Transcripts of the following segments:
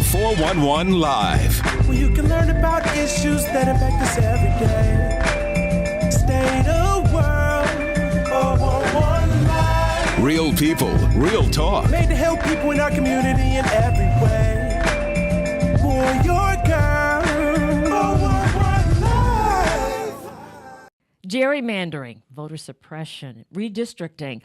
411 Live. Where you can learn about issues that impact us every day. State of world, 411 Live. Real people, real talk. Made to help people in our community in every way. For your girl, 411 Live. Gerrymandering, voter suppression, redistricting,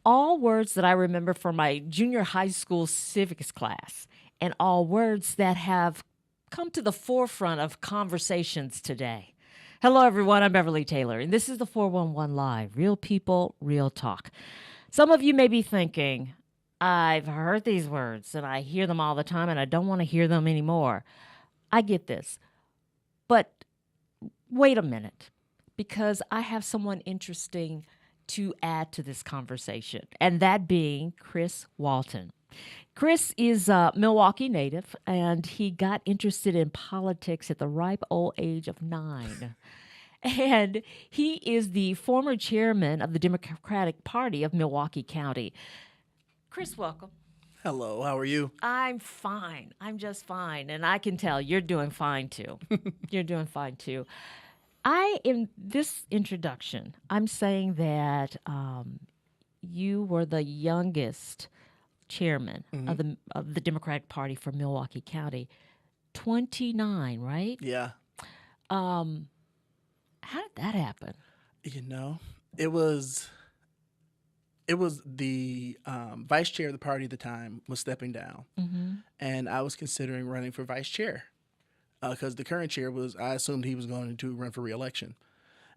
all words that I remember from my junior high school civics class, and all words that have come to the forefront of conversations today. Hello, everyone. I'm Beverly Taylor, and this is the 411 Live, real people, real talk. Some of you may be thinking, I've heard these words, and I hear them all the time, and I don't want to hear them anymore. I get this. But wait a minute, because I have someone interesting to add to this conversation, and that being Chris Walton. Chris is a Milwaukee native, and he got interested in politics at the ripe old age of 9. And he is the former chairman of the Democratic Party of Milwaukee County. Chris, welcome. Hello, how are you? I'm fine. I'm just fine. And I can tell you're doing fine, too. You're doing fine, too. In this introduction, I'm saying that you were the youngest chairman of the Democratic Party for Milwaukee County, 29, right? Yeah. How did that happen? You know, it was the vice chair of the party at the time was stepping down, and I was considering running for vice chair because the current chair I assumed he was going to run for re-election.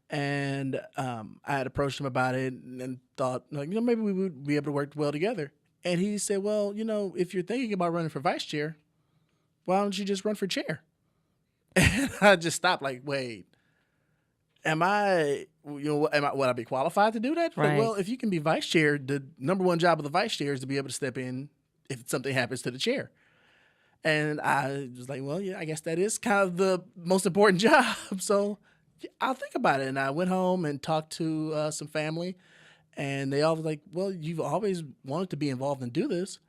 And I had approached him about it and thought, maybe we would be able to work well together. And he said, well, if you're thinking about running for vice chair, why don't you just run for chair? And I just stopped wait, would I be qualified to do that? Right. Well, if you can be vice chair, the number one job of the vice chair is to be able to step in if something happens to the chair. And I was like, well, yeah, I guess that is kind of the most important job. So I'll think about it. And I went home and talked to some family. And they all was like, well, you've always wanted to be involved and do this.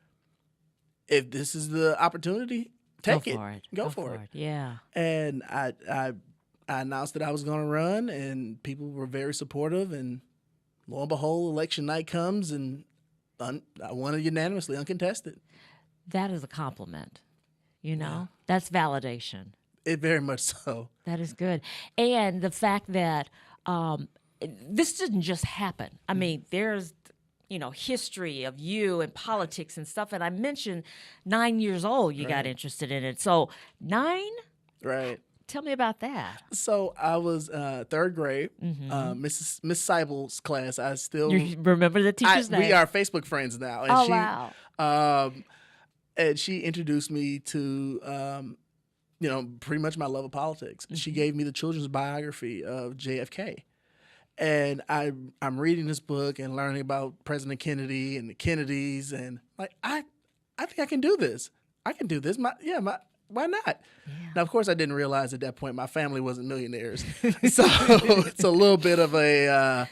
If this is the opportunity, take it. Go for it. Yeah. And I announced that I was going to run, and people were very supportive. And lo and behold, election night comes, and I won it unanimously, uncontested. That is a compliment. Yeah. That's validation. It very much so. That is good. And the fact that this didn't just happen. I mean, there's, history of you and politics and stuff. And I mentioned 9 years old you got interested in it. So 9? Right. Tell me about that. So I was third grade, Miss Seibel's class. I still You remember the teacher's name? We are Facebook friends now. And wow. And she introduced me to, pretty much my love of politics. She gave me the children's biography of JFK. And I'm reading this book and learning about President Kennedy and the Kennedys, and I think I can do this. I can do this. Why not? Yeah. Now, of course, I didn't realize at that point my family wasn't millionaires, so it's a little bit of a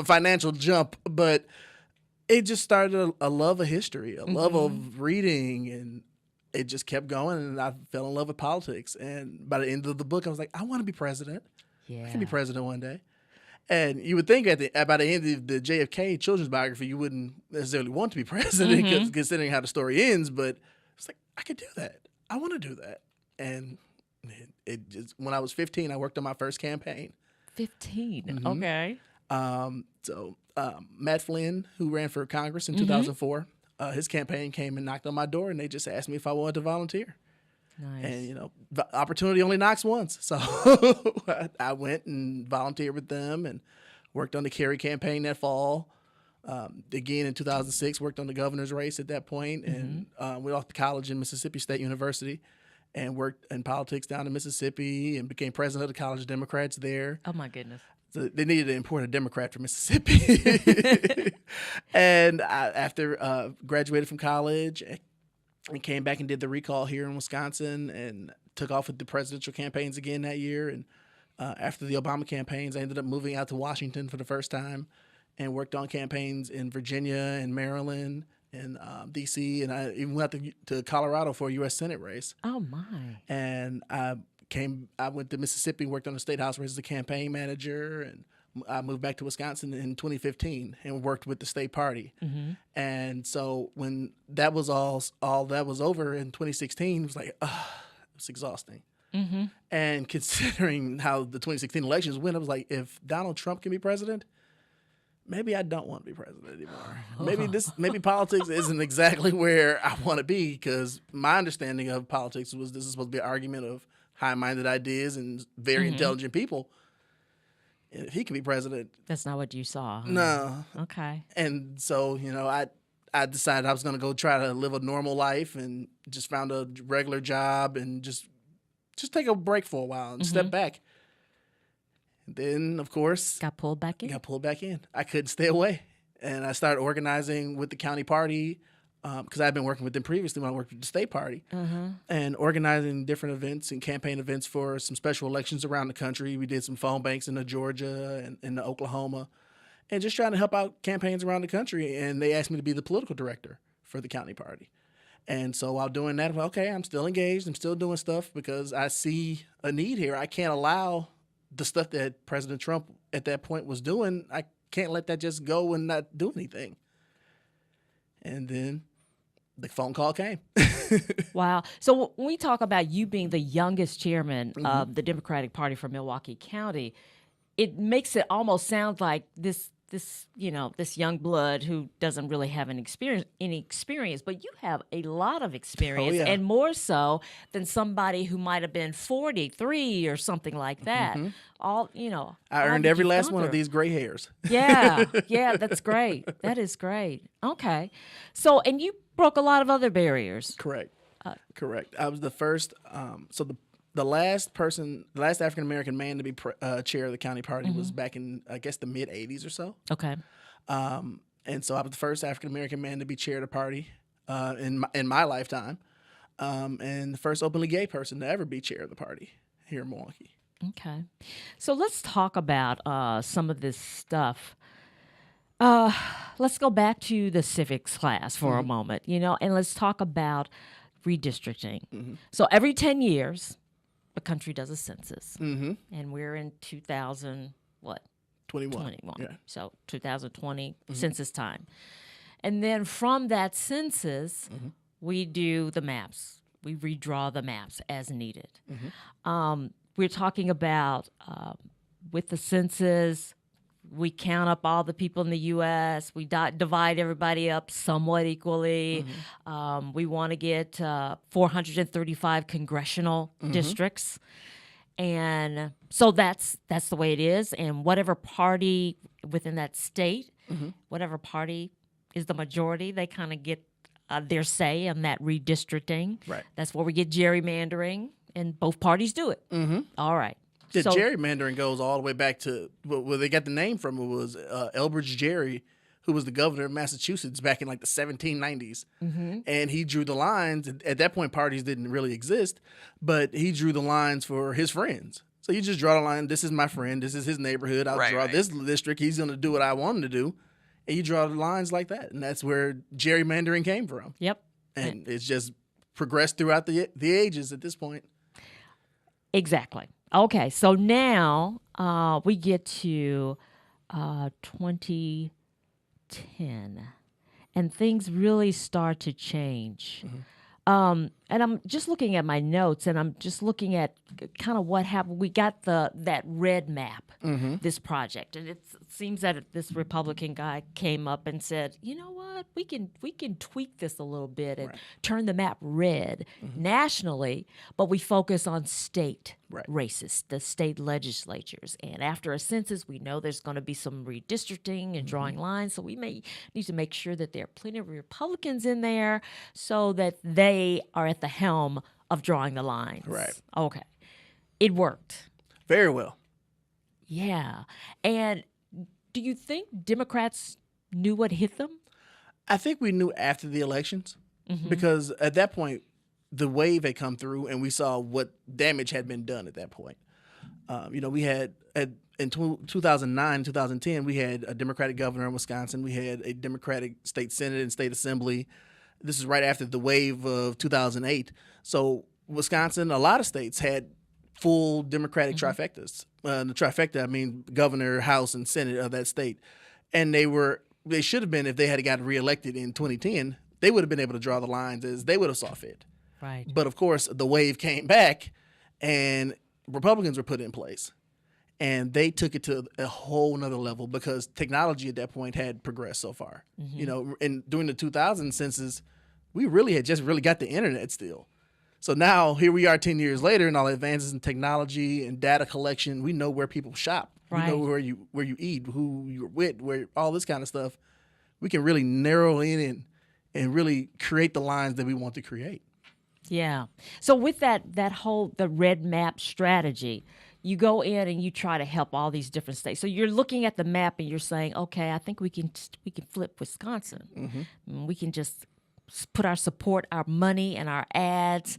financial jump. But it just started a love of history, a love of reading, and it just kept going. And I fell in love with politics. And by the end of the book, I was like, I want to be president. Yeah. I can be president one day. And you would think by the end of the JFK children's biography, you wouldn't necessarily want to be president, considering how the story ends. But it's like, I could do that. I want to do that. And it just, when I was 15, I worked on my first campaign. 15, okay. So Matt Flynn, who ran for Congress in 2004, his campaign came and knocked on my door, and they just asked me if I wanted to volunteer. Nice. And, the opportunity only knocks once. So I went and volunteered with them and worked on the Kerry campaign that fall. Again, in 2006, worked on the governor's race at that point, and went off to college in Mississippi State University and worked in politics down in Mississippi and became president of the College of Democrats there. Oh, my goodness. So they needed to import a Democrat from Mississippi. And after graduated from college, and came back and did the recall here in Wisconsin and took off with the presidential campaigns again that year. And after the Obama campaigns, I ended up moving out to Washington for the first time and worked on campaigns in Virginia and Maryland, in D.C., and I even went to Colorado for a U.S. Senate race. Oh, my. And I went to Mississippi, worked on the state house race as a campaign manager, and I moved back to Wisconsin in 2015 and worked with the state party. Mm-hmm. And so when that was all that was over in 2016, it was like, it was exhausting. Mm-hmm. And considering how the 2016 elections went, I was like, if Donald Trump can be president, maybe I don't want to be president anymore. Maybe politics isn't exactly where I want to be, because my understanding of politics was this is supposed to be an argument of high-minded ideas and very intelligent people. And if he could be president, That's not what you saw. Huh? no. Okay. And so, I decided I was going to go try to live a normal life, and just found a regular job and just take a break for a while and step back. And then, of course, Got pulled back in. got pulled back in. I couldn't stay away. And I started organizing with the county party, because I'd been working with them previously when I worked with the state party, and organizing different events and campaign events for some special elections around the country. We did some phone banks in Georgia and in Oklahoma, and just trying to help out campaigns around the country. And they asked me to be the political director for the county party. And so while doing that, okay, I'm still engaged. I'm still doing stuff because I see a need here. I can't allow the stuff that President Trump at that point was doing. I can't let that just go and not do anything. And then the phone call came. Wow. So when we talk about you being the youngest chairman of the Democratic Party for Milwaukee County, it makes it almost sound like this young blood who doesn't really have any experience, but you have a lot of experience, and more so than somebody who might have been 43 or something like that. I earned every last one of these gray hairs. Yeah, that's great. That is great. Okay. So, and you broke a lot of other barriers. Correct. Correct. I was the first, the last African American man to be chair of the county party was back in, I guess, the mid 80s or so. Okay. And so I was the first African American man to be chair of the party in my lifetime, and the first openly gay person to ever be chair of the party here in Milwaukee. Okay. So let's talk about some of this stuff. Let's go back to the civics class for a moment, and let's talk about redistricting. So every 10 years, the country does a census, and we're in 21. Yeah. So 2020 census time, and then from that census, we do the maps. We redraw the maps as needed. We're talking about with the census. We count up all the people in the U.S. We divide everybody up somewhat equally. We want to get 435 congressional districts. And so that's the way it is. And whatever party within that state, whatever party is the majority, they kind of get their say in that redistricting. Right. That's where we get gerrymandering, and both parties do it. All right. The gerrymandering goes all the way back to where they got the name from. It was Elbridge Gerry, who was the governor of Massachusetts back in like the 1790s. And he drew the lines. At that point, parties didn't really exist, but he drew the lines for his friends. So you just draw the line. This is my friend. This is his neighborhood. I'll draw this district. He's going to do what I want him to do. And you draw the lines like that. And that's where gerrymandering came from. Yep. And it's just progressed throughout the ages at this point. Exactly. Okay, so now we get to 2010, and things really start to change. And I'm just looking at my notes, and I'm just looking at kind of what happened. We got that red map, this project, and it seems that this Republican guy came up and said, "You know what? We can tweak this a little bit and turn the map red nationally, but we focus on state races, the state legislatures. And after a census, we know there's going to be some redistricting and drawing lines, so we may need to make sure that there are plenty of Republicans in there so that they are at the helm of drawing the lines." Right. Okay. It worked. Very well. Yeah. And do you think Democrats knew what hit them? I think we knew after the elections because at that point, the wave had come through and we saw what damage had been done at that point. We had in 2009, 2010, we had a Democratic governor in Wisconsin. We had a Democratic state senate and state assembly. This is right after the wave of 2008. So Wisconsin, a lot of states had full Democratic trifectas. The trifecta, I mean governor, House, and Senate of that state. And they should have been, if they had gotten reelected in 2010, they would have been able to draw the lines as they would have saw fit. Right. But of course, the wave came back and Republicans were put in place. And they took it to a whole nother level because technology at that point had progressed so far. And during the 2000 census, we really had just got the internet still. So now here we are 10 years later, and all the advances in technology and data collection. We know where people shop. Right. We know where you eat, who you're with, where all this kind of stuff. We can really narrow in and really create the lines that we want to create. Yeah. So with the red map strategy, you go in and you try to help all these different states. So you're looking at the map and you're saying, okay, I think we can flip Wisconsin. We can just put our support, our money, and our ads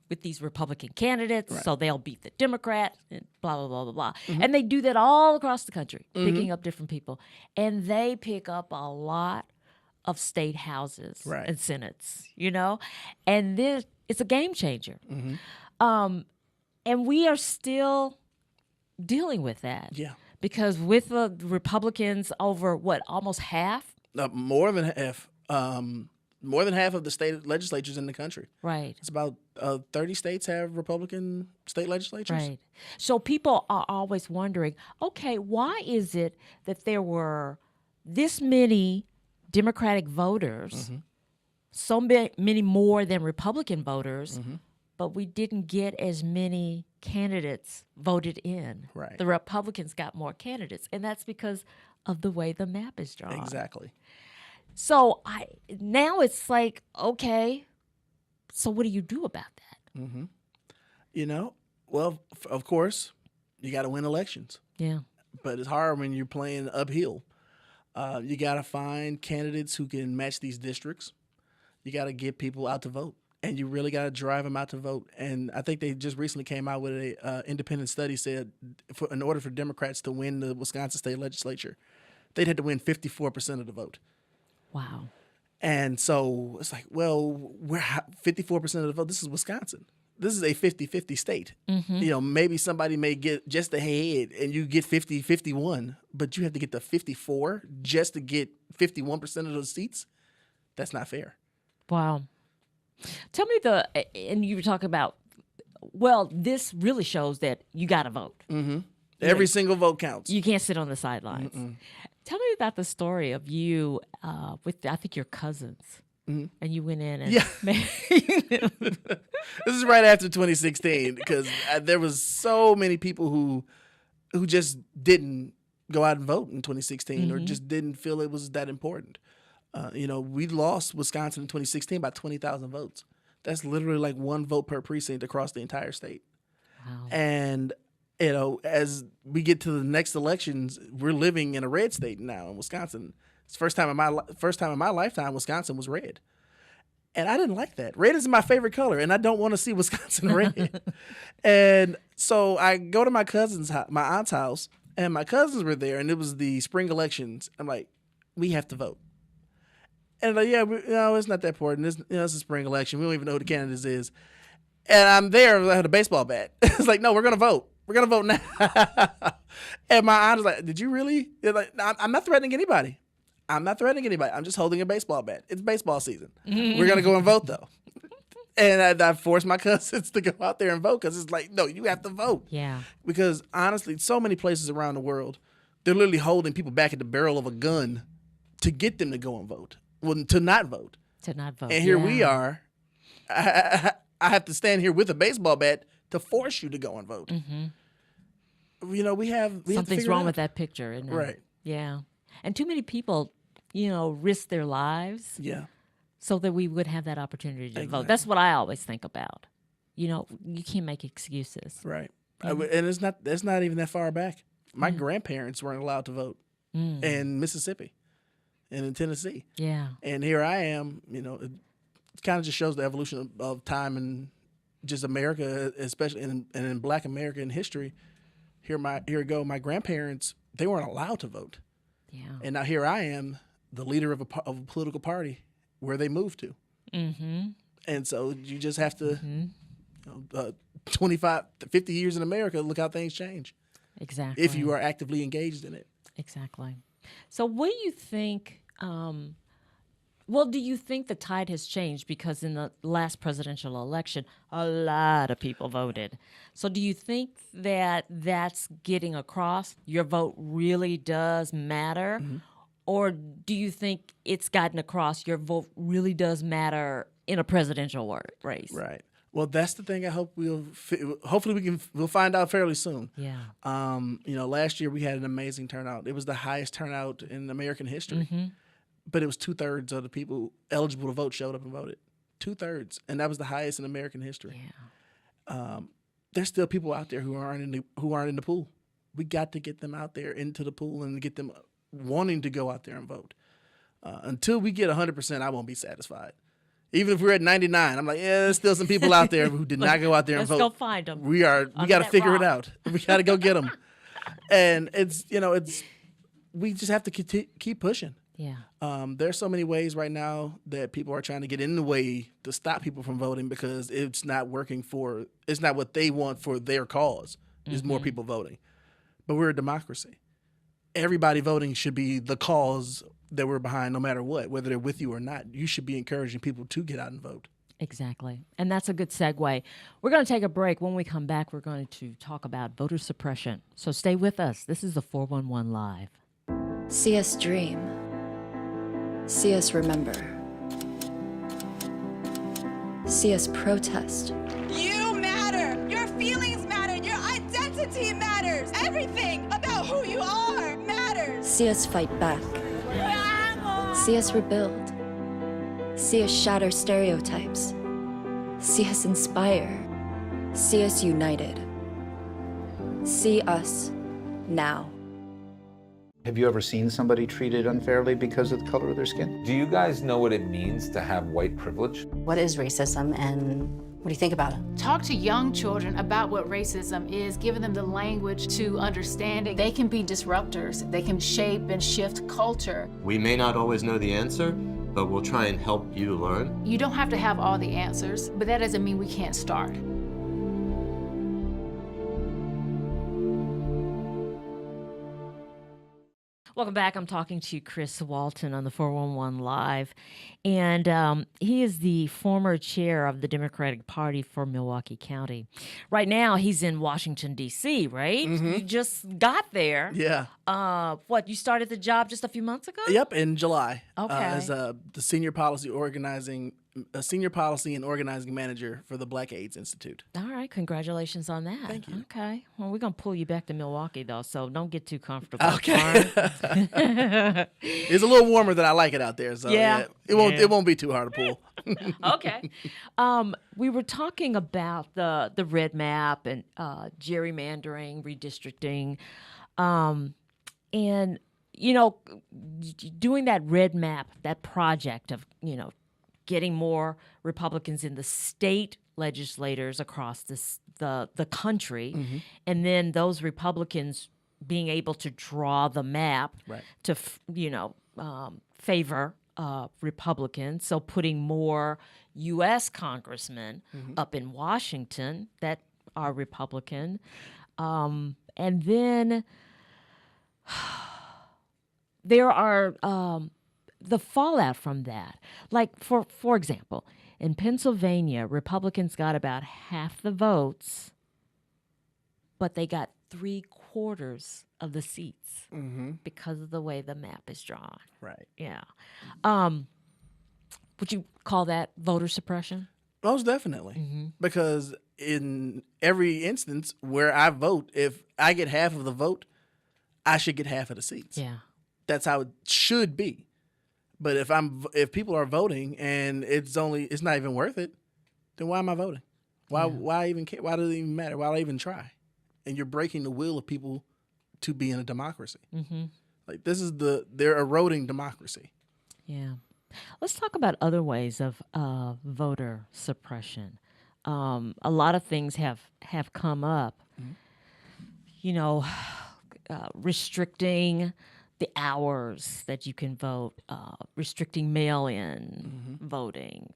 with these Republican candidates, so they'll beat the Democrat, and blah, blah, blah, blah, blah. And they do that all across the country, picking up different people. And they pick up a lot of state houses and senates, and then it's a game changer. And we are still dealing with that. Yeah. Because with the Republicans over, almost half? More than half. More than half of the state legislatures in the country. Right. It's about 30 states have Republican state legislatures. Right. So people are always wondering, okay, why is it that there were this many Democratic voters, so many more than Republican voters, but we didn't get as many candidates voted in. Right. The Republicans got more candidates, and that's because of the way the map is drawn. Exactly. So now it's like, okay, so what do you do about that? Well, of course, you got to win elections. Yeah. But it's hard when you're playing uphill. You got to find candidates who can match these districts. You got to get people out to vote. And you really got to drive them out to vote. And I think they just recently came out with a independent study said in order for Democrats to win the Wisconsin state legislature, they'd have to win 54% of the vote. Wow. And so it's like, well, we're 54% of the vote. This is Wisconsin. This is a 50-50 state. Maybe somebody may get just ahead and you get 50-51, but you have to get the 54 just to get 51% of those seats. That's not fair. Wow. Tell me and you were talking about, this really shows that you got to vote. Every single vote counts. You can't sit on the sidelines. Tell me about the story of you with, I think, your cousins. And you went in and... Yeah. This is right after 2016 because there was so many people who just didn't go out and vote in 2016 or just didn't feel it was that important. We lost Wisconsin in 2016 by 20,000 votes. That's literally like one vote per precinct across the entire state. Wow. And, as we get to the next elections, we're living in a red state now in Wisconsin. It's the first time in my lifetime Wisconsin was red. And I didn't like that. Red is my favorite color, and I don't want to see Wisconsin red. And so I go to my aunt's house, and my cousins were there, and it was the spring elections. I'm like, we have to vote. And like, it's not that important. It's a spring election. We don't even know who the candidates is. And I'm there with a baseball bat. It's like, no, we're going to vote. We're going to vote now. And my aunt was like, did you really? Like, I'm not threatening anybody. I'm just holding a baseball bat. It's baseball season. We're going to go and vote, though. And I forced my cousins to go out there and vote because it's like, no, you have to vote. Yeah. Because honestly, so many places around the world, they're literally holding people back at the barrel of a gun to get them to go and vote. Well, to not vote. And here we are. I have to stand here with a baseball bat to force you to go and vote. We have something's wrong with that picture, isn't it? Right. Yeah. And too many people, risk their lives. Yeah. So that we would have that opportunity to Exactly. vote. That's what I always think about. You can't make excuses. Right. And it's not even that far back. My grandparents weren't allowed to vote in Mississippi and in Tennessee. Yeah. And here I am, it kind of just shows the evolution of time and just America, especially in Black American history. Here go. My grandparents, they weren't allowed to vote. Yeah. And now here I am, the leader of a political party where they moved to. Mm-hmm. And so you just have to, 25, 50 years in America, look how things change. Exactly. If you are actively engaged in it. Exactly. So what do you think, do you think the tide has changed? Because in the last presidential election, a lot of people voted. So do you think that that's getting across? Your vote really does matter? Mm-hmm. Or do you think it's gotten across your vote really does matter in a presidential race? Right. Well, that's the thing. I hope hopefully we'll find out fairly soon. Yeah. Last year we had an amazing turnout. It was the highest turnout in American history. Mm-hmm. But it was 2/3 of the people eligible to vote showed up and voted. 2/3, and that was the highest in American history. Yeah. There's still people out there who aren't in the pool. We got to get them out there into the pool and get them wanting to go out there and vote. Until we get 100%, I won't be satisfied. Even if we're at 99, I'm like, yeah, there's still some people out there who did not go out there and vote. Let's go find them. We got to figure it out. We got to go get them. And we just have to keep pushing. Yeah. There's so many ways right now that people are trying to get in the way to stop people from voting because it's not working it's not what they want for their cause. Is more people voting. But we're a democracy. Everybody voting should be the cause that we're behind no matter what, whether they're with you or not. You should be encouraging people to get out and vote. Exactly. And that's a good segue. We're going to take a break. When we come back, we're going to talk about voter suppression. So stay with us. This is the 411 Live. See us dream. See us remember. See us protest. You matter. Your feelings matter. Your identity matters. Everything about who you are matters. See us fight back. See us rebuild. See us shatter stereotypes. See us inspire. See us united. See us now. Have you ever seen somebody treated unfairly because of the color of their skin? Do you guys know what it means to have white privilege? What is racism and what do you think about it? Talk to young children about what racism is, giving them the language to understand it. They can be disruptors. They can shape and shift culture. We may not always know the answer, but we'll try and help you learn. You don't have to have all the answers, but that doesn't mean we can't start. Welcome back. I'm talking to Chris Walton on the 411 Live, and he is the former chair of the Democratic Party for Milwaukee County. Right now, he's in Washington, D.C., right? Mm-hmm. You just got there. Yeah. You started the job just a few months ago? Yep, in July. Okay. As the senior policy and organizing manager for the Black AIDS Institute. All right, congratulations on that. Thank you. Okay, well, we're gonna pull you back to Milwaukee though, so don't get too comfortable. Okay. It's a little warmer than I like it out there, so it won't be too hard to pull. Okay. We were talking about the red map and gerrymandering, redistricting, and doing that red map, that project of getting more Republicans in the state legislators across the country, mm-hmm. and then those Republicans being able to draw the map to favor Republicans. So putting more U.S. congressmen mm-hmm. up in Washington that are Republican, and then there are the fallout from that. Like, for example, in Pennsylvania, Republicans got about half the votes, but they got 3/4 of the seats mm-hmm. because of the way the map is drawn. Right. Yeah. Would you call that voter suppression? Most definitely. Mm-hmm. Because in every instance where I vote, if I get half of the vote, I should get half of the seats. Yeah. That's how it should be. But if people are voting and it's not even worth it, then why am I voting? Why even care? Why does it even matter? Why do I even try? And you're breaking the will of people to be in a democracy. Mm-hmm. Like they're eroding democracy. Yeah. Let's talk about other ways of voter suppression. a lot of things have come up. You know, restricting the hours that you can vote, restricting mail-in voting.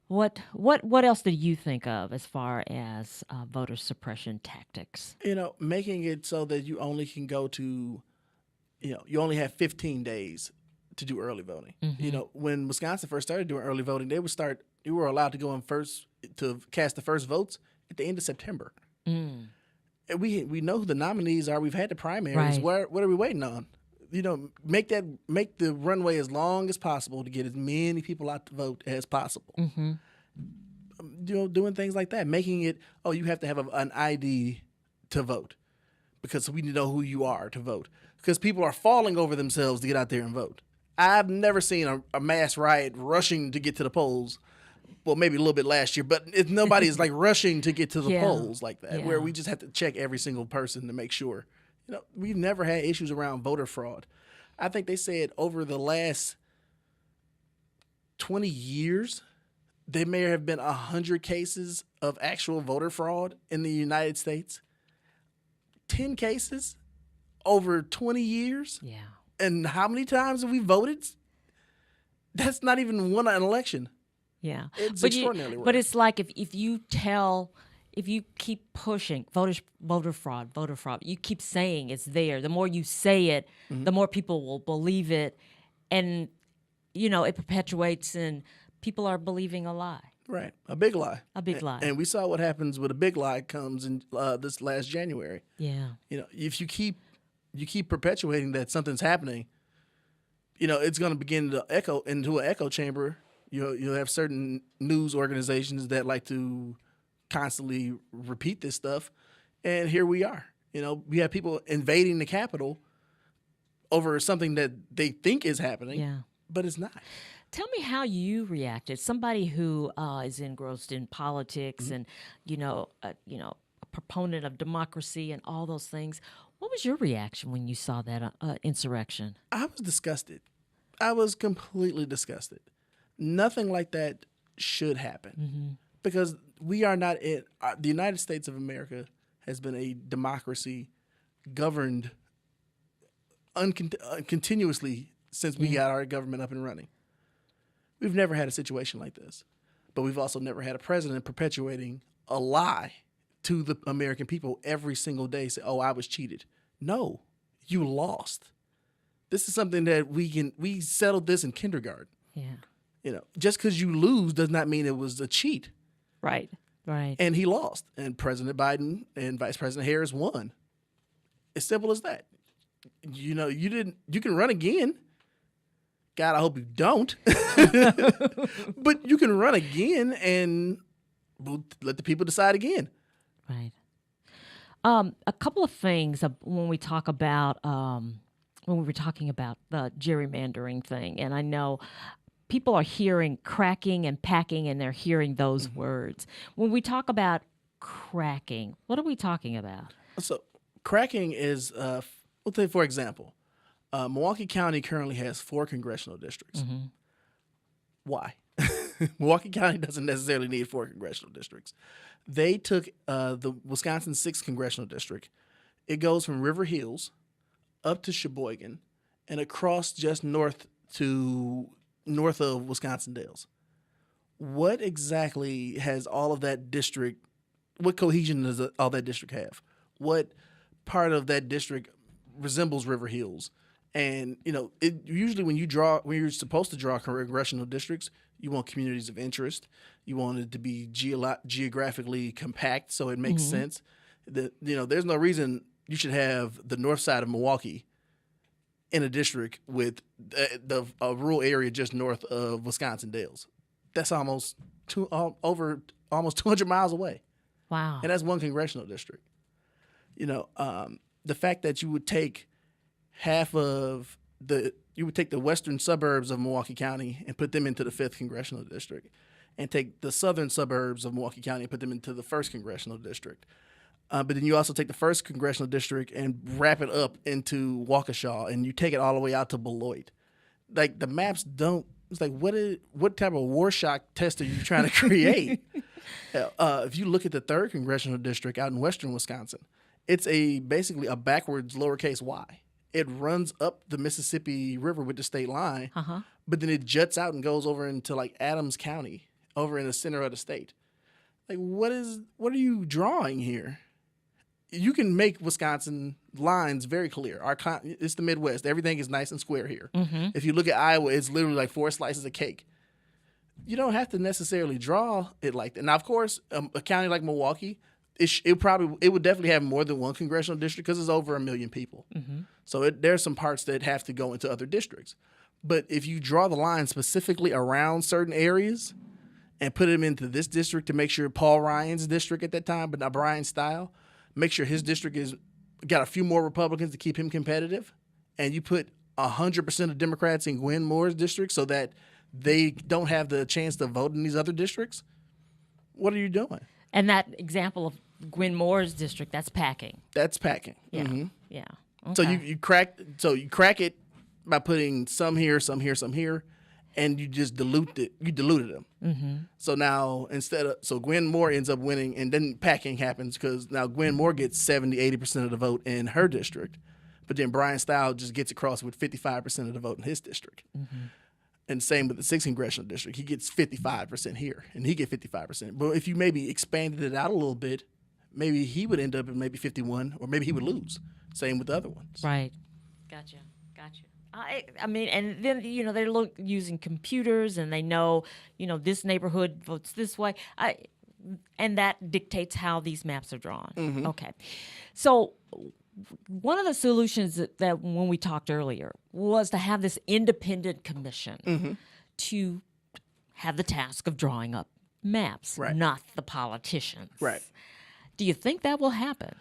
What else did you think of as far as voter suppression tactics? You know, making it so that you only can go to, you only have 15 days to do early voting. You know, when Wisconsin first started doing early voting, you were allowed to go in first to cast the first votes at the end of September. And we know who the nominees are. We've had the primaries. Right. What are we waiting on? You know, make the runway as long as possible to get as many people out to vote as possible. You know, doing things like that, making it, you have to have an ID to vote because we need to know who you are to vote. Because people are falling over themselves to get out there and vote. I've never seen a mass riot rushing to get to the polls. Well, maybe a little bit last year, but nobody is like rushing to get to the polls like that, where we just have to check every single person to make sure. You know, we've never had issues around voter fraud. I think they said over the last 20 years, there may have been 100 cases of actual voter fraud in the United States. 10 cases over 20 years? Yeah. And how many times have we voted? That's not even won an election. Yeah. It's extraordinarily rare. But it's like if you keep pushing voter fraud, you keep saying it's there. The more you say it, the more people will believe it. And, you know, it perpetuates and people are believing a lie. Right. A big lie. A big lie. And we saw what happens when a big lie comes in this last January. Yeah. You know, if you keep perpetuating that something's happening, you know, it's going to begin to echo into an echo chamber. You'll have certain news organizations that like to constantly repeat this stuff. And here we are. You know, we have people invading the Capitol over something that they think is happening, but it's not. Tell me how you reacted. Somebody who is engrossed in politics and, a proponent of democracy and all those things. What was your reaction when you saw that insurrection? I was disgusted. I was completely disgusted. Nothing like that should happen because we are not in the United States of America has been a democracy governed continuously since we got our government up and running. We've never had a situation like this, but we've also never had a president perpetuating a lie to the American people every single day. Say, "Oh, I was cheated." No, you lost. This is something that we settled this in kindergarten. Yeah. You know, just because you lose does not mean it was a cheat. Right. Right. And he lost, and President Biden and Vice President Harris won. As simple as that. You know, you can run again. God, I hope you don't. But you can run again, and we'll let the people decide again. Right. A couple of things when we talk about when we were talking about the gerrymandering thing, and I know people are hearing cracking and packing, and they're hearing those words. When we talk about cracking, what are we talking about? So cracking is, let's say, for example, Milwaukee County currently has 4 congressional districts. Why? Milwaukee County doesn't necessarily need 4 congressional districts. They took the Wisconsin 6th congressional district. It goes from River Hills up to Sheboygan and across just north of Wisconsin Dells. What exactly has all of that district, what cohesion does all that district have? What part of that district resembles River Hills? And, you know, usually when you're supposed to draw congressional districts, you want communities of interest. You want it to be geographically compact so it makes sense. There's no reason you should have the north side of Milwaukee in a district with a rural area just north of Wisconsin Dells. That's almost 200 miles away. Wow. And that's one congressional district. You know, the fact that you would take you would take the western suburbs of Milwaukee County and put them into the 5th congressional district, and take the southern suburbs of Milwaukee County and put them into the 1st congressional district. But then you also take the 1st congressional district and wrap it up into Waukesha, and you take it all the way out to Beloit. Like, the maps don't. It's like, what type of Rorschach test are you trying to create? If you look at the 3rd congressional district out in western Wisconsin, it's basically a backwards lowercase y. It runs up the Mississippi River with the state line, but then it juts out and goes over into like Adams County, over in the center of the state. Like, what are you drawing here? You can make Wisconsin lines very clear. It's the Midwest. Everything is nice and square here. If you look at Iowa, it's literally like 4 slices of cake. You don't have to necessarily draw it like that. Now, of course, a county like Milwaukee, it would definitely have more than one congressional district because it's over 1 million people. So there's some parts that have to go into other districts. But if you draw the line specifically around certain areas and put them into this district to make sure Paul Ryan's district at that time, but not Brian Style, make sure his district is got a few more Republicans to keep him competitive, and you put 100% of Democrats in Gwen Moore's district so that they don't have the chance to vote in these other districts, what are you doing? And that example of Gwen Moore's district, that's packing. That's packing. Yeah. Yeah. Okay. So you crack it by putting some here, some here, some here, and you just dilute it. You diluted them. So now so Gwen Moore ends up winning, and then packing happens because now Gwen Moore gets 70-80% of the vote in her district, but then Brian Style just gets across with 55% of the vote in his district. And same with the 6th congressional district. He gets 55% here, and he get 55%. But if you maybe expanded it out a little bit, maybe he would end up at maybe 51, or maybe he would lose. Same with the other ones. Right. Gotcha. I mean, and then, they're using computers, and they know, this neighborhood votes this way. And that dictates how these maps are drawn. Okay. So one of the solutions that when we talked earlier was to have this independent commission to have the task of drawing up maps, not the politicians. Right. Do you think that will happen?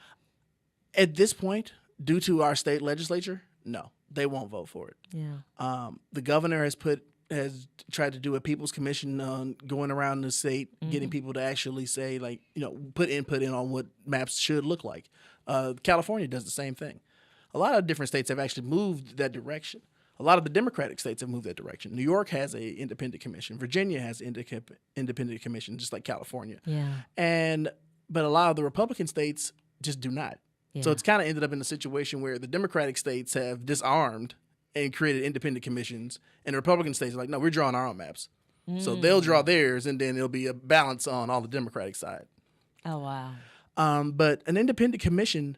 At this point, due to our state legislature, no, they won't vote for it. Yeah. The governor has tried to do a people's commission on going around the state, getting people to actually say, like, put input in on what maps should look like. California does the same thing. A lot of different states have actually moved that direction. A lot of the Democratic states have moved that direction. New York has an independent commission. Virginia has an independent commission, just like California. Yeah. But a lot of the Republican states just do not. Yeah. So it's kind of ended up in a situation where the Democratic states have disarmed and created independent commissions, and the Republican states are like, no, we're drawing our own maps. So they'll draw theirs, and then it'll be a balance on all the Democratic side. Oh, wow. But an independent commission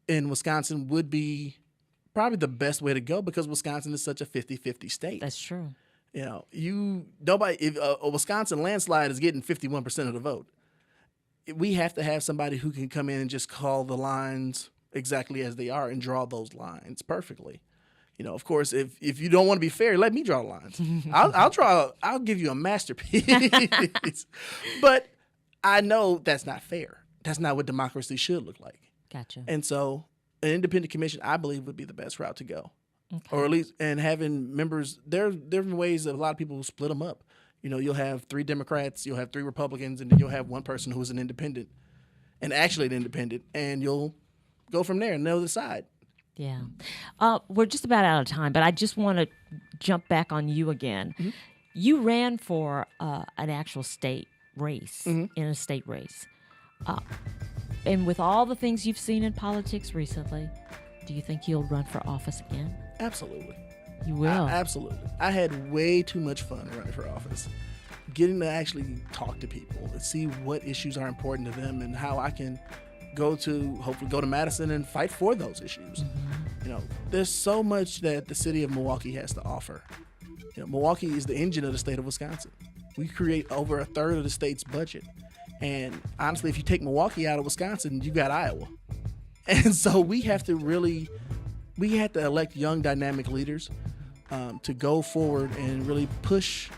in Wisconsin would be probably the best way to go because Wisconsin is such a 50-50 state. That's true. If a Wisconsin landslide is getting 51% of the vote, we have to have somebody who can come in and just call the lines exactly as they are and draw those lines perfectly. Of course, if you don't want to be fair, let me draw the lines. I'll give you a masterpiece. But I know that's not fair. That's not what democracy should look like. Gotcha. And so an independent commission, I believe, would be the best route to go. Okay. Or at least, and having members, there are different ways that a lot of people split them up. You'll have 3 Democrats, you'll have 3 Republicans, and then you'll have one person who is an independent, and actually an independent, and you'll go from there and they'll decide. Yeah. We're just about out of time, but I just want to jump back on you again. You ran for an actual state race, in a state race. And with all the things you've seen in politics recently, do you think you'll run for office again? Absolutely. You will? Absolutely. I had way too much fun running for office. Getting to actually talk to people and see what issues are important to them and how I can hopefully go to Madison and fight for those issues. There's so much that the city of Milwaukee has to offer. Milwaukee is the engine of the state of Wisconsin. We create over 1/3 of the state's budget. And honestly, if you take Milwaukee out of Wisconsin, you got Iowa. And so we have to elect young, dynamic leaders to go forward and really push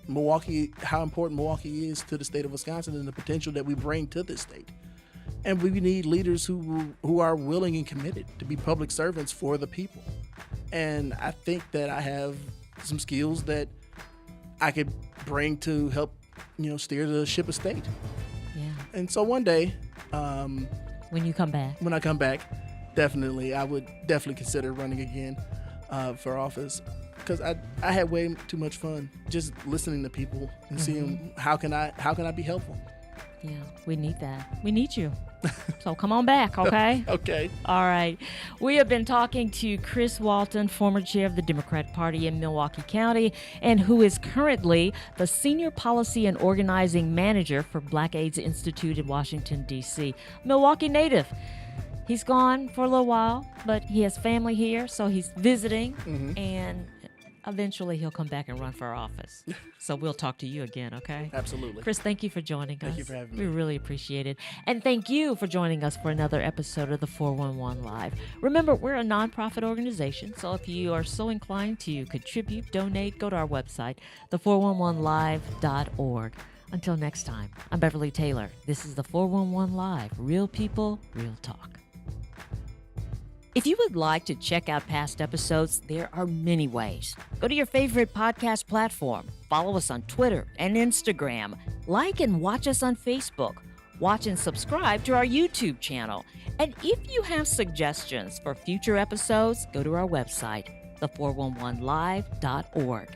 Milwaukee, how important Milwaukee is to the state of Wisconsin and the potential that we bring to this state. And we need leaders who are willing and committed to be public servants for the people. And I think that I have some skills that I could bring to help, steer the ship of state. Yeah. And so one day, when you come back, when I come back, I would definitely consider running again for office because I had way too much fun just listening to people and seeing how can I be helpful. Yeah, we need that. We need you. So come on back, okay? Okay. All right. We have been talking to Chris Walton, former chair of the Democrat Party in Milwaukee County, and who is currently the Senior Policy and Organizing Manager for Black AIDS Institute in Washington, D.C. Milwaukee native. He's gone for a little while, but he has family here, so he's visiting, and eventually he'll come back and run for office. So we'll talk to you again, okay? Absolutely. Chris, thank you for joining us. Thank you for having We me. really appreciate it. And thank you for joining us for another episode of the 411 Live. Remember, we're a nonprofit organization, so if you are so inclined to contribute, donate, go to our website, the411live.org. Until next time, I'm Beverly Taylor. This is the 411 Live. Real people, real talk. If you would like to check out past episodes, there are many ways. Go to your favorite podcast platform. Follow us on Twitter and Instagram. Like and watch us on Facebook. Watch and subscribe to our YouTube channel. And if you have suggestions for future episodes, go to our website, the411live.org.